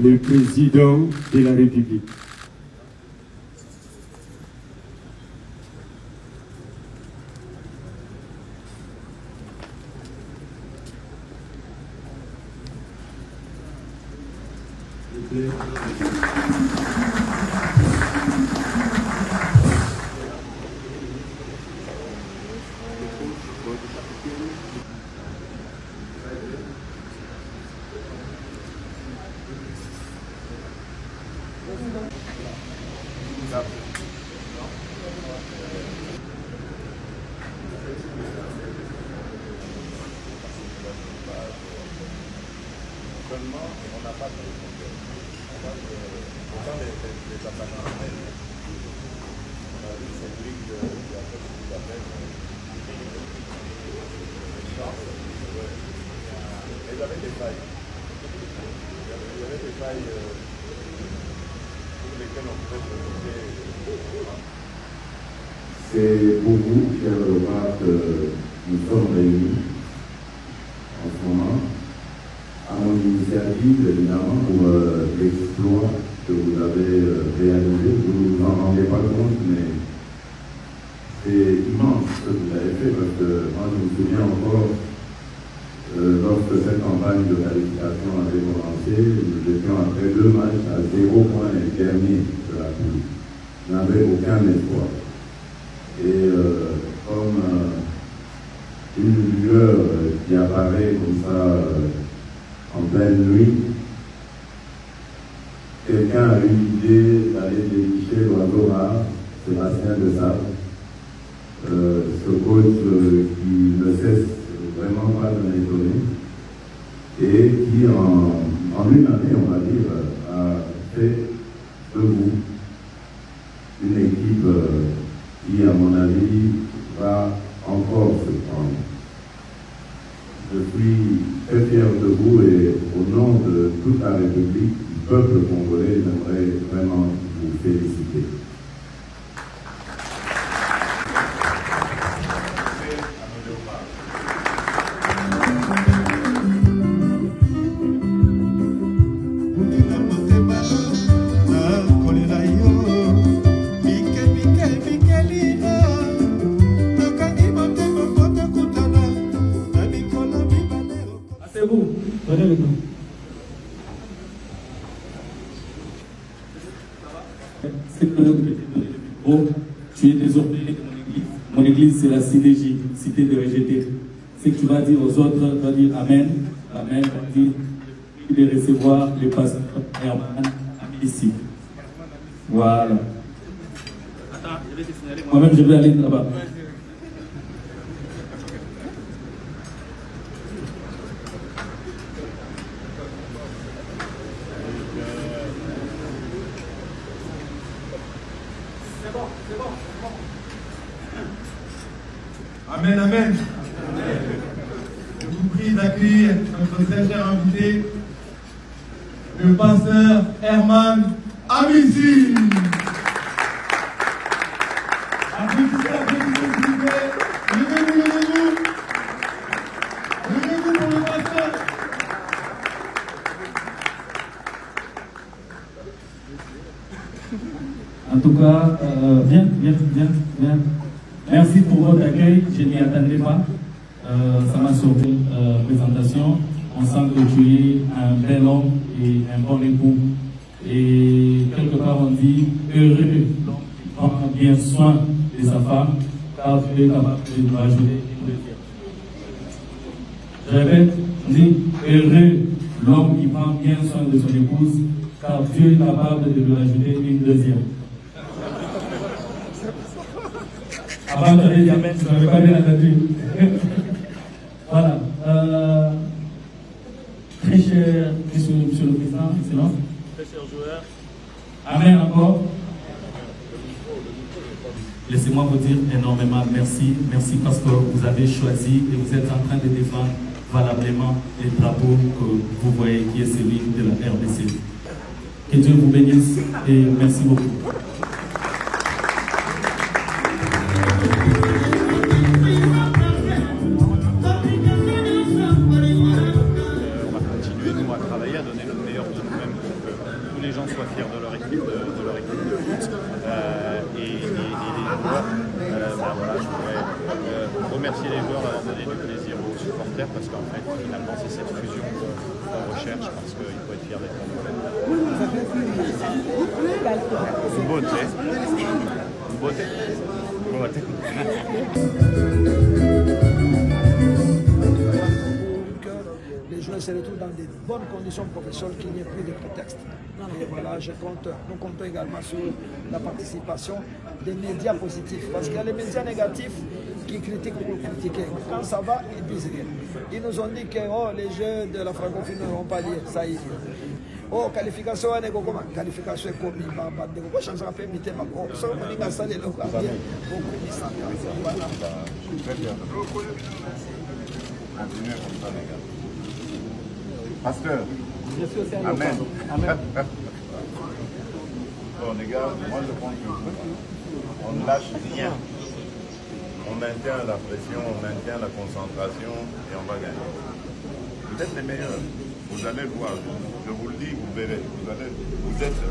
le président de la République. C'est pour vous, chers Leroy, que nous sommes réunis en ce moment, à mon initiative, évidemment, pour l'exploit que vous avez réalisé. Vous ne vous en rendez pas compte, mais c'est immense ce que vous avez fait, parce que moi, je me souviens encore, lorsque cette campagne de qualification avait commencé, nous étions après 2 matchs à 0 points et dernier de la poule. Nous n'avions aucun espoir. Et comme une lueur qui apparaît comme ça en pleine nuit, quelqu'un a eu l'idée d'aller dénicher l'oiseau rare, Sébastien de Sable, ce coach qui ne cesse vraiment pas de m'étonner et qui en une année, on va dire, a fait de vous une équipe qui, à mon avis, va encore se prendre. Je suis très fier de vous et au nom de toute la République, du peuple congolais, j'aimerais vraiment vous féliciter. Tu es désormais de mon église. Mon église, c'est la CDJ, cité de rejeté. Ce que tu vas dire aux autres, tu vas dire Amen. Amen. Tu vas dire de recevoir le pasteur Herman ici. Voilà. Moi-même, je vais aller là-bas. Amen, amen. Je vous prie d'accueillir notre très cher invité, le pasteur Herman Amici. Applaudissez, applaudissez, s'il vous plaît. Levez-vous, levez-vous. Levez-vous pour le pasteur. En tout cas, viens. Merci pour votre accueil, je n'y attendais pas. Ça m'a sauvé présentation. On sent que tu es un bel homme et un bon époux. Et quelque part on dit heureux l'homme qui prend bien soin de sa femme, car tu es capable de nous rajouter une deuxième. Je répète, on dit heureux l'homme qui prend bien soin de son épouse, car Dieu est capable de lui rajouter une deuxième. Avant de dire Amen, je n'avais pas bien entendu. Voilà. Très cher Monsieur le Président, excellent. Très cher joueur. Amen encore. Laissez-moi vous dire énormément merci. Merci parce que vous avez choisi et vous êtes en train de défendre valablement le drapeau que vous voyez qui est celui de la RDC. Que Dieu vous bénisse et merci beaucoup. On va continuer, nous, à travailler, à donner le meilleur de nous-mêmes pour que remercier les joueurs d'avoir donné du plaisir aux supporters parce qu'en fait, finalement, c'est cette fusion qu'on recherche parce qu'il faut être fier d'être en Une beauté. Une beauté. Les joueurs se retrouvent dans des bonnes conditions professionnelles, qu'il n'y ait plus de prétexte. Et voilà, nous comptons également sur la participation des médias positifs. Parce qu'il y a les médias négatifs qui critiquent pour critiquer. Quand ça va, ils disent rien. Ils nous ont dit que les jeux de la francophonie ne vont pas lier. Ça y est. Oh, qualification, on est comment? Qualification est commis. Pourquoi je ne sais pas imiter ma co? Ça, on est installé là. Beaucoup de ça. Voilà. Très bien. Continuez comme ça, les gars. Pasteur. Amen. Amen. Bon, les gars, moi je pense qu'on ne lâche rien. On maintient la pression, on maintient la concentration et on va gagner. Vous êtes les meilleurs. Vous allez voir. Je vous le dis, vous verrez. Vous êtes